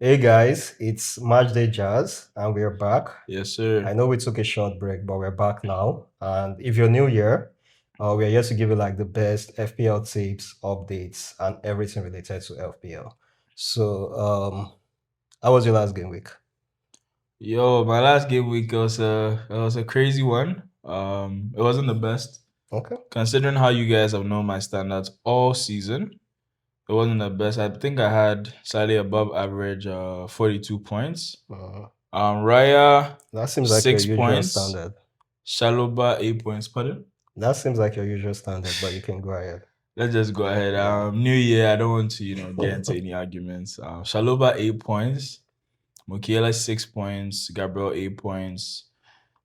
Hey guys, it's Match Day Jazz, and we're back. Yes, I sir. know we took a short break, but we're back now. And if you're new here, we're here to give you like the best FPL tips, updates, and everything related to FPL. So, how was your last game week? Yo, my last game week was a crazy one. It wasn't the best Okay. considering how you guys have known my standards all season. It wasn't the best. I think I had slightly above average 42 points. Uh, Raya that seems like your 6 usual points. standard. Shaloba 8 points. Pardon? That seems like your usual standard, but you can go ahead. Let's just go ahead. Yeah. New year. I don't want to get into any arguments. Shaloba 8 points. Mukiela 6 points. Gabriel 8 points.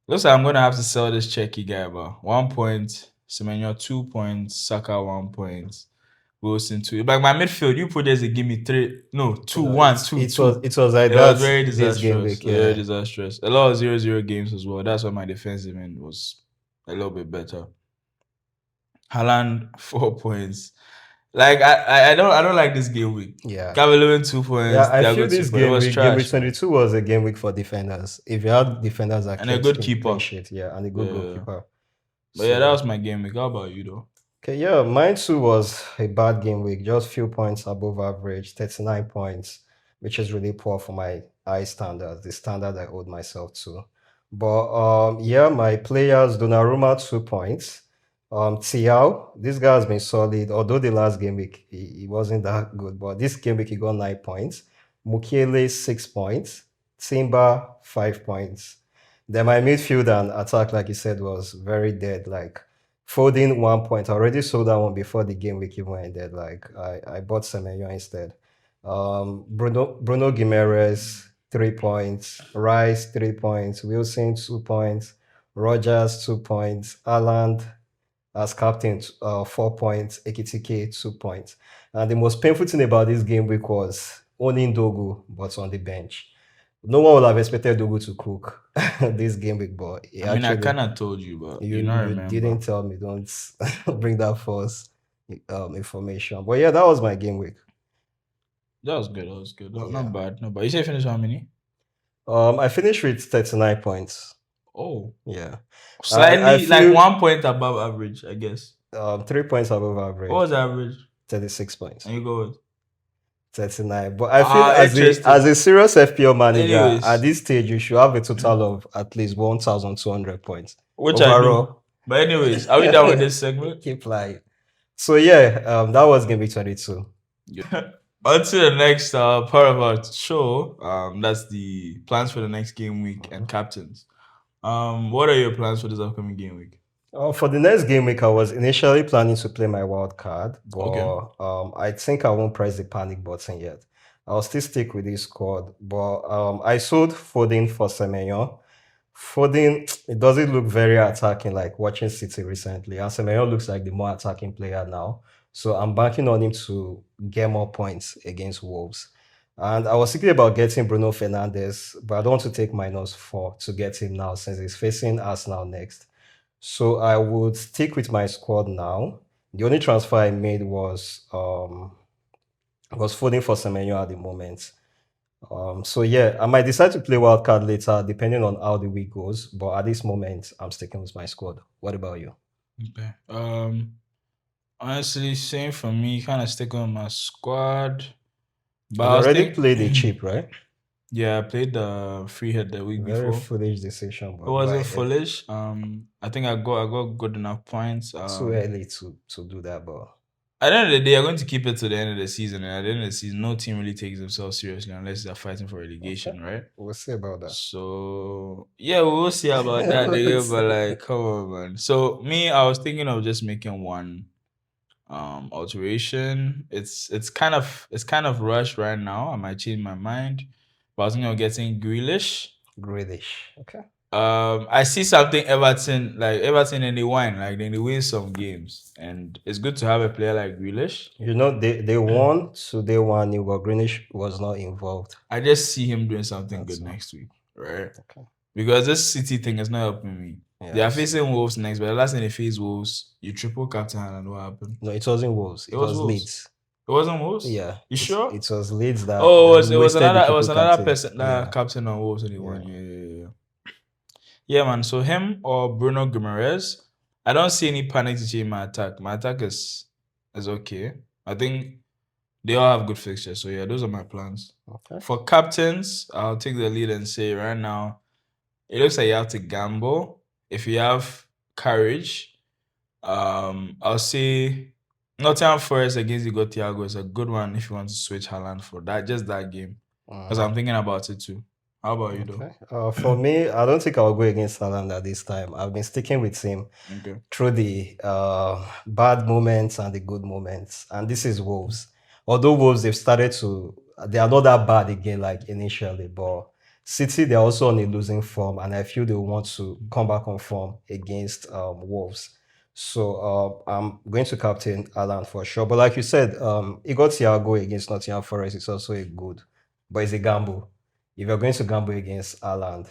Looks like I'm gonna have to sell this checky guy about 1 point, Semenyo 2 points, Saka 1 point, Wilson 2. Like my midfield, you put this and give me three, no, two, No, one, it's two, it was two. it was like It was that very this game disastrous. week. Very Yeah. disastrous. A lot of 0-0 games as well. That's why my defensive end was a little bit better. Haaland 4 points. Like I don't like this game week. Yeah. Cavalier 2 points, Yeah, I feel Thiago two this points. It was game week trash, man. 22 was a game week for defenders. If you had defenders that And a kept good clean keeper. sheet, yeah, and a good Yeah. goalkeeper. But yeah, that So, was my game week. How about you though? okay, yeah, mine too was a bad game week, just few points above average, 39 points, which is really poor for my high standards, the standard I owed myself to. But yeah, my players, Donnarumma 2 points. Thiaw, this guy has been solid, although the last game week he wasn't that good, but this game week he got 9 points. Mukiele 6 points, Timber 5 points. Then my midfield and attack, like you said, was very dead. Like Folding 1 point. I already sold that one before the game week even ended. Like I bought Semenyo instead. Bruno Gimenez 3 points. Rice 3 points. Wilson 2 points. Rogers 2 points. Haaland as captain 4 points. Ekitike 2 points. And the most painful thing about this game week was owning Dogu, but on the bench. No one would have expected Dogu to cook this game week, but he I mean, I actually kind of told you, but you you not you remember. didn't tell me. Don't bring that false information. But yeah, that was my game week. That was good. That was good. Not Yeah. bad. Not bad. You say finish how many? I finished with 39 points. Oh, Yeah. And I slightly like feel 1 point above average, I guess. 3 points above What average, was the average? 36 points. And you go with 39. But I feel as interesting. a serious FPL manager, at Anyways, this stage, you should have a total of at least 1,200 points which I do. overall. But anyways, are we done with this segment? Keep lying. So yeah, that was game week 22. On to the next part of our show. That's the plans for the next game week and captains. What are your plans for this upcoming game week? For the next game week, I was initially planning to play my wild card, Okay. but I think I won't press the panic button yet. I'll still stick with this squad, but I sold Foden for Semenyo. Foden, it doesn't look very attacking like watching City recently, and Semenyo looks like the more attacking player now. So I'm banking on him to get more points against Wolves. And I was thinking about getting Bruno Fernandes, but I don't want to take -4 to get him now since he's facing Arsenal next. So I would stick with my squad now. The only transfer I made was Foden for Semenyo at the moment. So yeah, I might decide to play wildcard later depending on how the week goes. But at this moment, I'm sticking with my squad. What about you? Okay. Honestly, same for me. Kind of sticking with my squad. But And I you was already thinking, played the cheap, right? yeah, I played the free hit the week Very before. foolish decision, It but go wasn't ahead. foolish. I think I got good enough points. Too early to do that, but At the end of the day, I'm going to keep it to the end of the season. And at the end of the season, no team really takes themselves seriously unless they're fighting for okay, relegation, right? we'll see about that. So yeah, we'll see about that. Nigga, but like, come on, man. So me, I was thinking of just making one alteration. It's kind of rushed right now. I might change my mind. But I was thinking of getting Grealish. Grealish. Okay. I see something Everton and they win, like they win some games, and it's good to have a player like Grealish. You know, they won, so they won. But Greenish was not involved. I just see him doing something That's good all. next week, right? Okay. Because this City thing is not helping me. They are Yes. facing Wolves next, but the last time they faced Wolves, you triple captain and what happened? No, it wasn't Wolves. It It was was Wolves. Leeds. It wasn't Wolves. Yeah, You sure? it was Leeds that Oh, wasted the it was people another captain. person that Yeah, captain on Wolves and he won. yeah. Yeah, yeah, yeah. Yeah, man. So him or Bruno Guimaraes. I don't see any panic to change my attack. My attack is okay. I think they all have good fixtures. So yeah, those are my plans. Okay. For captains, I'll take the lead and say right now, it looks like you have to gamble. If you have courage, I'll say Nottingham Forest against Igor Thiago is a good one if you want to switch Haaland for that, just that game. Because Mhm. I'm thinking about it too. How about you though? Okay. For me, I don't think I'll go against Haaland at this time. I've been sticking with him Okay. through the bad moments and the good moments. And this is Wolves. Although Wolves, they are not that bad again like initially, but City, they're also on a losing form, and I feel they want to come back on form against Wolves. So I'm going to captain Haaland for sure. But like you said, Igor Thiago against Nottingham Forest is also a good, but it's a gamble. If you're going to gamble against Haaland,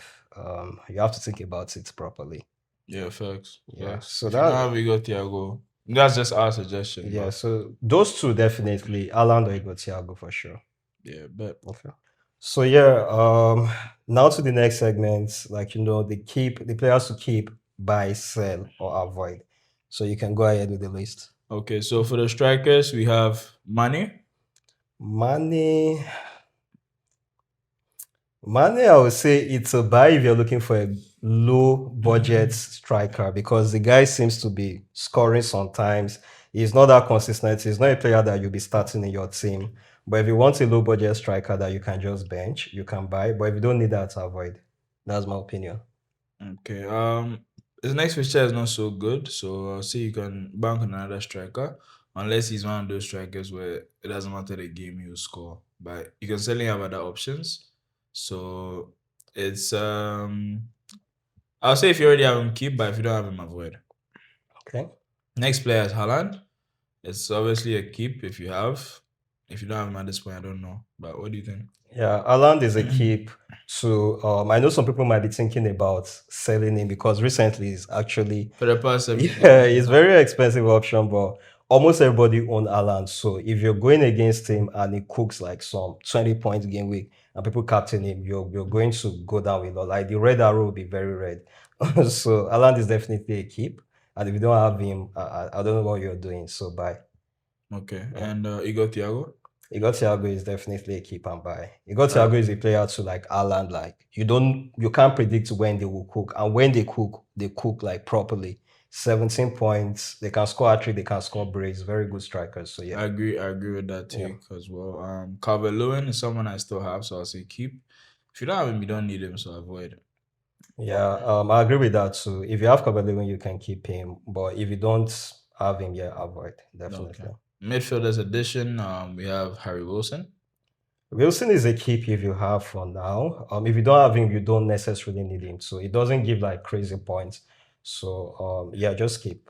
you have to think about it properly. Yeah, facts. Yeah. Facts. So If you don't that have Igor Thiago, that's just our suggestion, yeah, but so those two definitely, Haaland or Igor Thiago for sure. yeah, but Okay. So yeah, now to the next segment, like the players to keep, buy, sell, or avoid. So you can go ahead with the list. okay, so for the strikers, we have Mane. Money, Mane, I would say it's a buy if you're looking for a low budget striker because the guy seems to be scoring sometimes. He's not that consistent. He's not a player that you'll be starting in your team. But if you want a low budget striker that you can just bench, you can buy. But if you don't need that, avoid. That's my opinion. Okay. His next fixture is not so good, so I'll say you can bank on another striker, unless he's one of those strikers where it doesn't matter the game he'll score. But you can certainly have other options. So it's I'll say if you already have him, keep, but if you don't have him, avoid. Okay. Next player is Haaland. It's obviously a keep if you have. If you don't have him at this point, I don't know. But what do you think? Yeah, Aland is a keep to I know some people might be thinking about selling him because recently he's actually For the past 7 games, yeah, it's very expensive option, but almost everybody own Alan. So if you're going against him and he cooks like some 20 points game week and people captain him, you're going to go down with lot. Like the red arrow will be very red. So Alan is definitely a keep. And if you don't have him, I don't know what you're doing. So bye. okay. Yeah. And Igor Thiago. Igor Thiago is definitely a keep and buy. Igor Uh, Thiago is a player to like Alan. Like you can't predict when they will cook, and when they cook like properly. 17 points. They can score a trick. They can score brace. Very good strikers. So yeah, I agree with that yeah, take as well. Calvert Lewin is someone I still have, so I'll say keep. If you don't have him, you don't need him, so avoid. yeah. I agree with that too. If you have Kabadewin, you can keep him, but if you don't have him, yeah, avoid Okay. definitely. Midfielders edition, we have Harry Wilson. Wilson is a keep if you have for now. If you don't have him, you don't necessarily need him. So it doesn't give like crazy points. So yeah, just keep.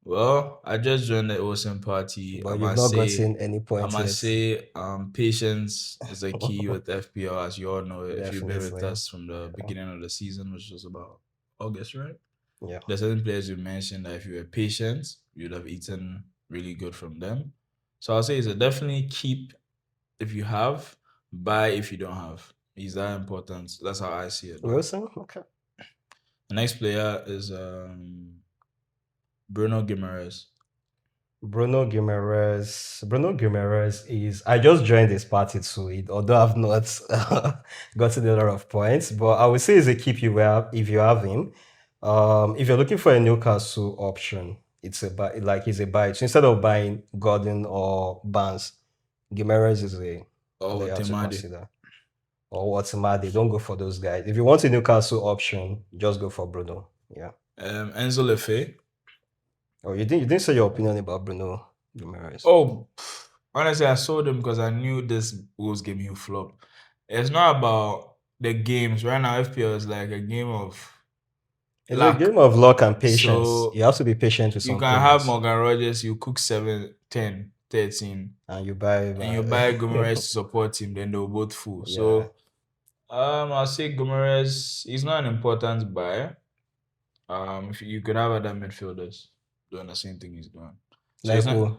Well, I just joined the Wilson party. But you've not gotten any I points must yet. say, patience is a key with FPL, as you all know. If you've been with Definitely. us from the beginning of the season, which was about August, right? Yeah. There's certain players you mentioned that if you were patient, you'd have eaten really good from them. So I'll say it's a definitely keep if you have, buy if you don't have. Is that important? That's how I see it though. Wilson? Okay. The next player is Bruno Guimaraes. Bruno Guimaraes is I just joined this party too, although I've not gotten a lot of points, but I would say it's a keep you have if you have him. If you're looking for a Newcastle option, it's a buy like it's a buy. So instead of buying Gordon or Barnes, Guimaraes is a Oh, player to Temade. consider. Or Watemade, don't go for those guys. If you want a Newcastle option, just go for Bruno. Yeah. Enzo Lefebvre. Oh, you didn't say your opinion about Bruno Guimaraes. Oh, honestly, I sold him because I knew this Wolves game he'll flop. It's not about the games. Right now, FPL is like a game of It's a luck. game of luck and patience. You So have to be patient with you some can have players. Morgan Rogers, you cook 7, 10, 13, And you buy and you buy Gomes to support him, then they'll both full. yeah. So I'll say Gomes, he's not an important buy. If you could have other midfielders doing the same thing he's doing. So Like he's not who?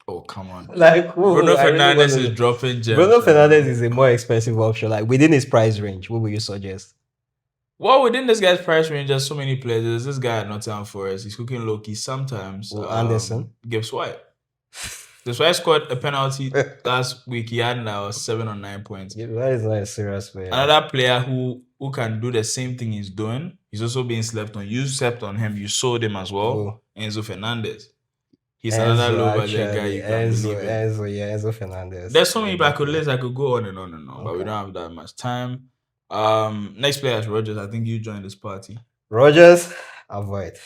Oh, come on. Like, who? Bruno I really want Fernandes to is know. dropping gems Bruno right Fernandez now. is a more expensive option. Like within his price range, what would you suggest? Well, within this guy's price range, there's so many players. There's this guy at Nottingham Forest. He's cooking low key sometimes. Well, Anderson. Gibbs White. Gibbs White scored a penalty last week. He had now 7 or 9 points. Yeah, that is not a serious player. Another player who can do the same thing he's doing. He's also being slept on. You slept on him. You sold him as well. Who? Enzo Fernandez. He's another low budget guy you can believe in. Enzo Fernandez. There's so many accolades I could go on and on and on, but we Okay. don't have that much time. Next player is Rogers. I think you joined this party. Rogers, avoid.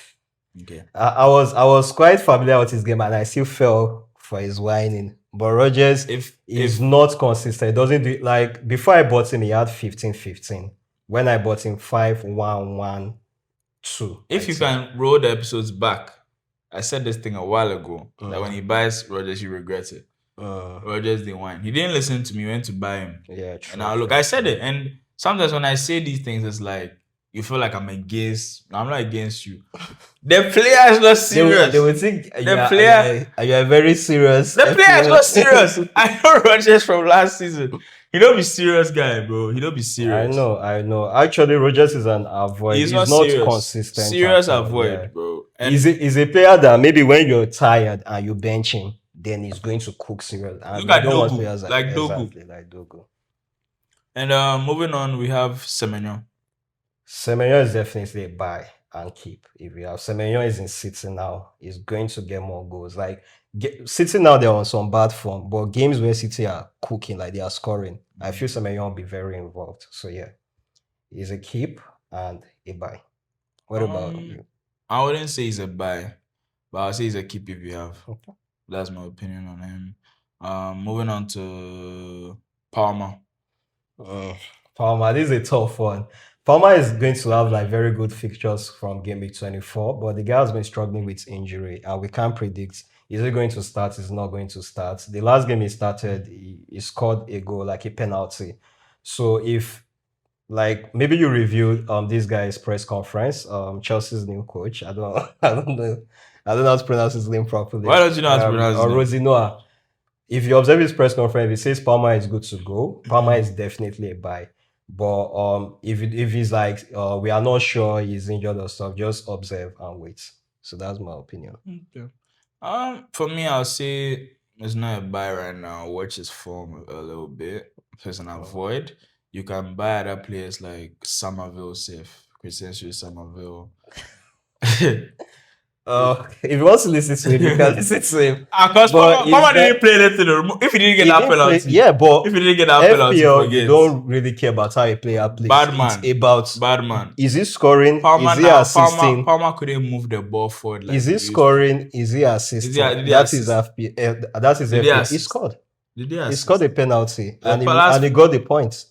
Okay. I was quite familiar with his game and I still fell for his whining. But Rogers is not consistent. He doesn't do it. Like before I bought him, he had 15-15. When I bought him 5-1-1-2. If you can roll the episodes back, I said this thing a while ago that when he buys Rogers, he regrets it. Rogers didn't whine. He didn't listen to me. Went to buy him. Yeah, true. And now look, I said it. And sometimes when I say these things, it's like you feel like I'm against. No, I'm not against you. The player is not serious. They would think the player you are very serious. The player is not serious. I know Rogers from last season. He don't be serious guy, bro. He don't be serious. I know. Actually, Rogers is an avoid. He's not consistent. Serious avoid, bro. And he's a player that maybe when you're tired and you bench him, then he's going to cook serious. And look at Dogu, like Dogu. Exactly, like Dogu. And moving on, we have Semenyo. Semenyo is definitely a buy and keep. If you have Semenyo is in City now, he's going to get more goals. Like City now, they're on some bad form, but games where City are cooking, like they are scoring, I feel Semenyo will be very involved. So yeah, he's a keep and a buy. What about you? I wouldn't say he's a buy, but I'll say he's a keep if you have. Okay. That's my opinion on him. Moving on to Palmer. Palmer, this is a tough one. Palmer is going to have like very good fixtures from game week 24, but the guy has been struggling with injury, and we can't predict is he going to start, is not going to start. The last game he started, he scored a goal, like a penalty. So if like maybe you reviewed this guy's press conference, Chelsea's new coach. I don't know how to pronounce his name properly. Why don't you know how to pronounce his name? Rosinoa. If you observe his press conference, he says Palmer is good to go. Palmer is definitely a buy. But if he's like we are not sure he's injured or stuff, just observe and wait. So that's my opinion. Okay. For me, I'll say it's not a buy right now. Watch his form a little bit. Because an avoid. You can buy other players like Somerville, safe. Crescencio Somerville. If you want to listen to him, you can listen to him. Because Palmer didn't play anything. If he didn't get that penalty. But if he didn't get that penalty, you don't really care about how a player plays. Bad man. It's about bad man. Is he scoring? Is he assisting? Palmer couldn't move the ball forward. Is he scoring? Is he assisting? That is FP. He scored. He scored a penalty and he got the point.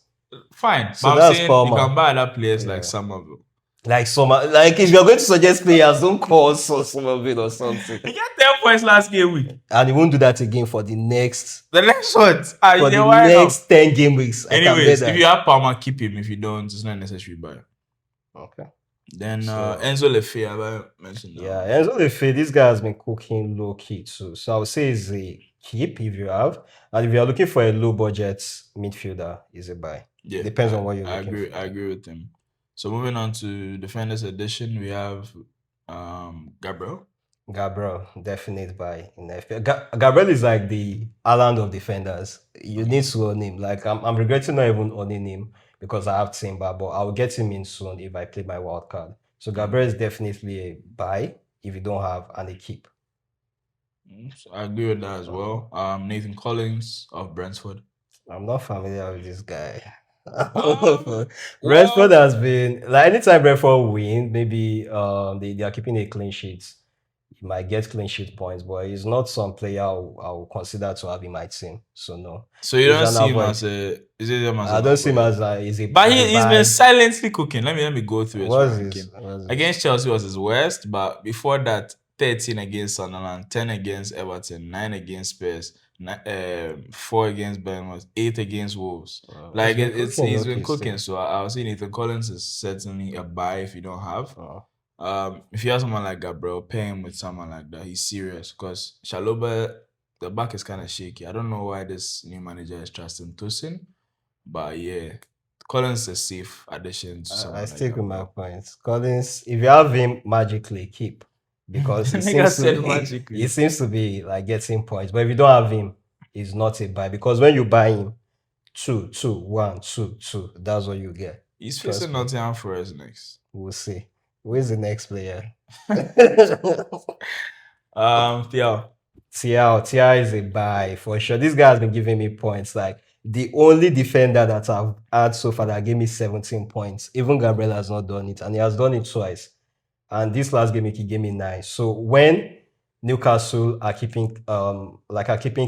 Fine. So that's Palmer. You can buy other players like Somerville. Like if you're going to suggest players, don't call Somerville or something. He got 10 points last game week. And he won't do that again for the next one. For the next 10 game weeks. Anyways, if you have Palmer, keep him. If you don't, it's not necessary buy. Okay. Then Enzo Lefebvre, have I mentioned that? Yeah, Enzo Lefebvre, this guy has been cooking low key too. So I would say it's a keep if you have. And if you're looking for a low budget midfielder, is a buy. Yeah, depends on what you're looking for. I agree with him. So moving on to Defenders Edition, we have Gabriel. Gabriel, definite buy in FPL. Gabriel is like the Haaland of defenders. You need to own him. Like I'm regretting not even owning him because I have Timber, but I'll get him in soon if I play my wild card. So Gabriel is definitely a buy if you don't have and a keep. So I agree with that as well. Nathan Collins of Brentford. I'm not familiar with this guy. Brentford has been like anytime Brentford win, maybe they are keeping a clean sheet. He might get clean sheet points, but he's not some player I'll consider to have in my team. So no. So you don't see him as a? I don't see him as a. But he's been silently cooking. Let me go through it. Against Chelsea was his worst, but before that, 13 against Sunderland, 10 against Everton, 9 against Spurs. 4 against Bournemouth, 8 against Wolves. Like he's been cooking. So I'll say Nathan Collins is certainly a buy if you don't have. If you have someone like Gabriel, pay him with someone like that. He's serious because Shaloba the back is kind of shaky. I don't know why this new manager is trusting Tosin, but yeah, Collins is a safe addition to I someone like stick with my Gabriel. points. Collins, if you have him, magically keep because it Nigga seems to said it magically. seems to be like getting points. But if you don't have him, it's not a buy because when you buy him, 2-2-1-2-2, that's what you get. He's Trust facing me. Nottingham Forest next. We'll see. Where's the next player? Theo. Tia is a buy for sure. This guy has been giving me points. Like the only defender that I've had so far that gave me 17 points. Even Gabriel has not done it, and he has done it twice. And this last game, he gave me 9. So when Newcastle are keeping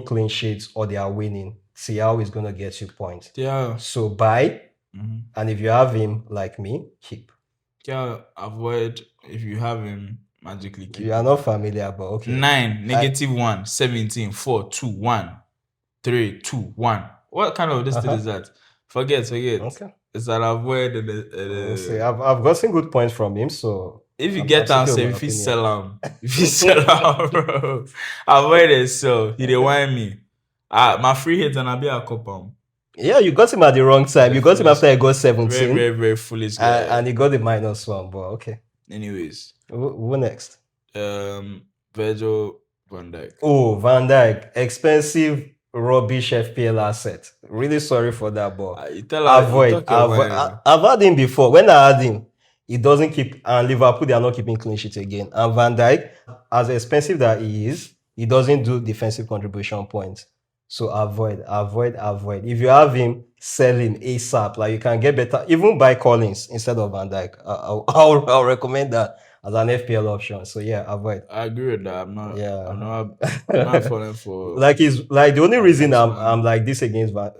clean sheets or they are winning, Tiao is gonna get you points. Theo. So buy, Mm-hmm. and if you have him like me, keep. Theo, avoid if you have him magically keep. You are not familiar, but okay. 9, -1, 17, 4, 2, 1, 3, 2, 1. What kind of this thing is that? Forget. Okay. It's an avoid. We'll see. I've gotten good points from him, so If you I'm get sticking down, with say my if you opinion. sell him, bro, avoid it. So he dey whine me. My free hit and I be a couple. Yeah, you got him at the wrong time. You got him after I got 17. Very foolish guy. And he got the -1, but okay. Anyways, Who next? Virgil van Dijk. Oh, Van Dijk, expensive, rubbish FPL asset. Really sorry for that, but You tell her, avoid. I've had him before. When I had him, he doesn't keep, and Liverpool, they are not keeping clean sheet again. And Van Dijk, as expensive that he is, he doesn't do defensive contribution points. So avoid. If you have him, sell him ASAP. Like you can get better, even buy Collins instead of Van Dijk. I'll recommend that as an FPL option. So yeah, avoid. I agree with that. I'm not. Yeah. I'm not falling for. Like the only reason this I'm like this against Van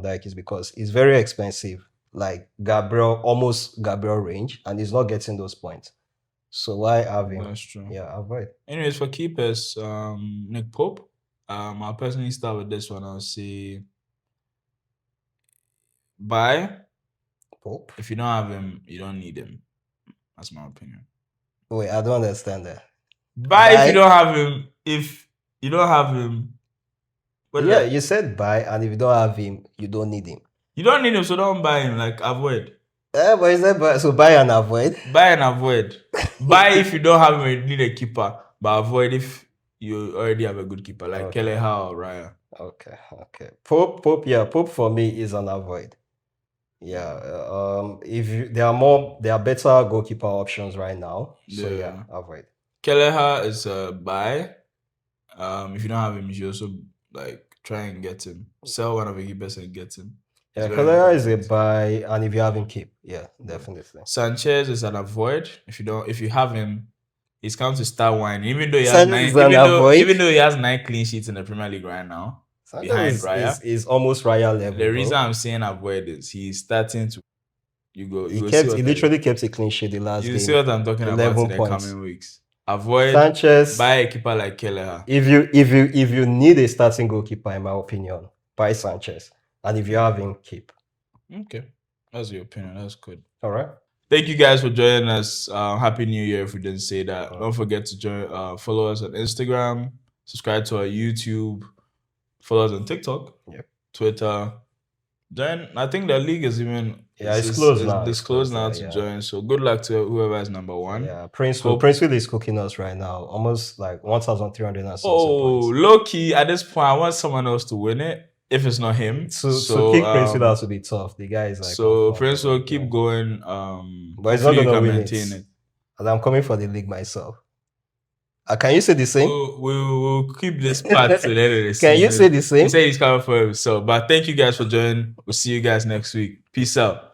Dijk is because it's very expensive. Like almost Gabriel range, and he's not getting those points. So why have him? That's true. Yeah, avoid. Anyways, for keepers, Nick Pope. I'll personally start with this one. I'll say buy. Pope. If you don't have him, you don't need him. That's my opinion. Wait, I don't understand that. Buy if you don't have him. If you don't have him, yeah, you said buy, and if you don't have him, you don't need him. You don't need him, so don't buy him. Like avoid. But is that buy? So buy and avoid. Buy and avoid. Buy if you don't have him, you need a keeper. But avoid if you already have a good keeper, like Okay. Kelleher or Raya. Okay. Pope. Yeah, Pope for me is an avoid. Yeah. There are better goalkeeper options right now. So yeah, avoid. Kelleher is a buy. If you don't have him, you should also like try and get him. Sell one of the keepers and get him. Yeah, Kelleher is a buy, and if you have him, keep. Yeah, definitely. Sanchez is an avoid. If you have him, he's come to start whining. Even though he has Sanchez 9, is even though he has 9 clean sheets in the Premier League right now, behind Raya. is almost Raya level. The reason I'm saying avoid is he's starting to. He literally kept a clean sheet the last game. You see what I'm talking about in the coming weeks. Avoid Sanchez. Buy a keeper like Kelleher. If you need a starting goalkeeper, in my opinion, buy Sanchez. And if you have him, keep. Okay. That's your opinion. That's good. All right. Thank you guys for joining us. Happy New Year if we didn't say that. Don't forget to follow us on Instagram, subscribe to our YouTube, follow us on TikTok, Twitter. Then I think the league is even it's closed now. It's closed now to join. So good luck to whoever is number 1. Yeah, Prince Will is cooking us right now. Almost like 1,300 and something points. Low key at this point, I want someone else to win it. If it's not him, so kick Prince Will out to be tough. The guy is like so Prince will keep going. But he's not gonna win it. And I'm coming for the league myself. Can you say the same? We'll keep this part to the end of the season. Can you say the same? He said he's coming for himself. But thank you guys for joining. We'll see you guys next week. Peace out.